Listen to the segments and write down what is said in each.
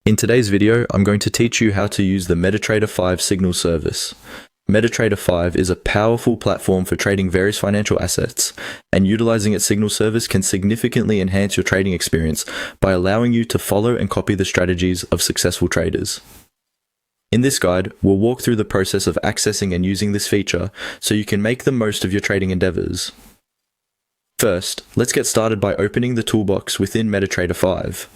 In today's video, I'm going to teach you how to use the MetaTrader 5 signal service. MetaTrader 5 is a powerful platform for trading various financial assets, and utilizing its signal service can significantly enhance your trading experience by allowing you to follow and copy the strategies of successful traders. In this guide, we'll walk through the process of accessing and using this feature so you can make the most of your trading endeavors. First, let's get started by opening the toolbox within MetaTrader 5.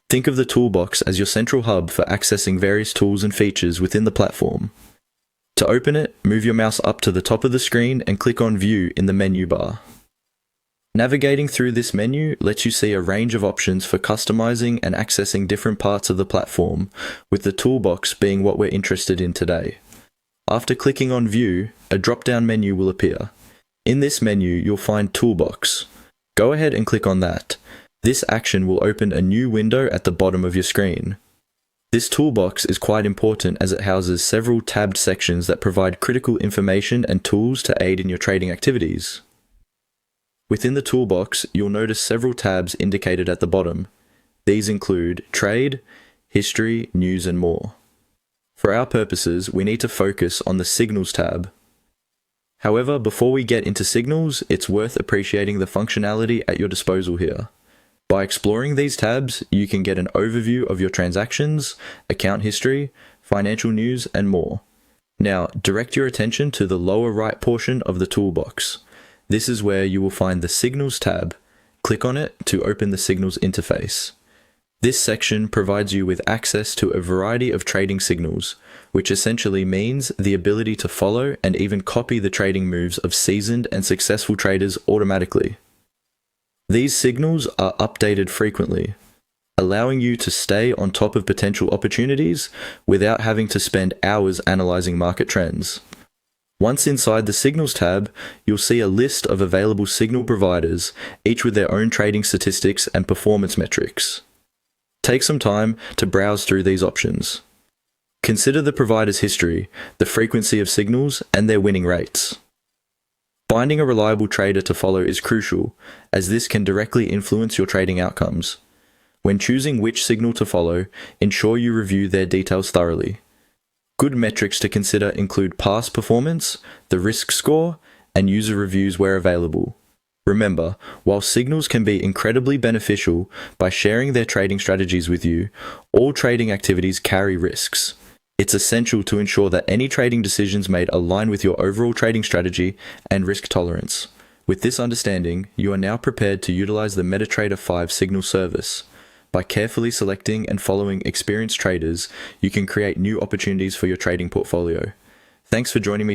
Think of the toolbox as your central hub for accessing various tools and features within the platform. To open it, move your mouse up to the top of the screen and click on View in the menu bar. Navigating through this menu lets you see a range of options for customizing and accessing different parts of the platform, with the toolbox being what we're interested in today. After clicking on View, a drop-down menu will appear. In this menu, you'll find Toolbox. Go ahead and click on that. This action will open a new window at the bottom of your screen. This toolbox is quite important as it houses several tabbed sections that provide critical information and tools to aid in your trading activities. Within the toolbox, you'll notice several tabs indicated at the bottom. These include Trade, History, News, and more. For our purposes, we need to focus on the Signals tab. However, before we get into Signals, it's worth appreciating the functionality at your disposal here. By exploring these tabs, you can get an overview of your transactions, account history, financial news, and more. Now, direct your attention to the lower right portion of the toolbox. This is where you will find the Signals tab. Click on it to open the Signals interface. This section provides you with access to a variety of trading signals, which essentially means the ability to follow and even copy the trading moves of seasoned and successful traders automatically. These signals are updated frequently, allowing you to stay on top of potential opportunities without having to spend hours analyzing market trends. Once inside the Signals tab, you'll see a list of available signal providers, each with their own trading statistics and performance metrics. Take some time to browse through these options. Consider the provider's history, the frequency of signals, and their winning rates. Finding a reliable trader to follow is crucial, as this can directly influence your trading outcomes. When choosing which signal to follow, ensure you review their details thoroughly. Good metrics to consider include past performance, the risk score, and user reviews where available. Remember, while signals can be incredibly beneficial by sharing their trading strategies with you, all trading activities carry risks. It's essential to ensure that any trading decisions made align with your overall trading strategy and risk tolerance. With this understanding, you are now prepared to utilize the MetaTrader 5 signal service. By carefully selecting and following experienced traders, you can create new opportunities for your trading portfolio. Thanks for joining me today.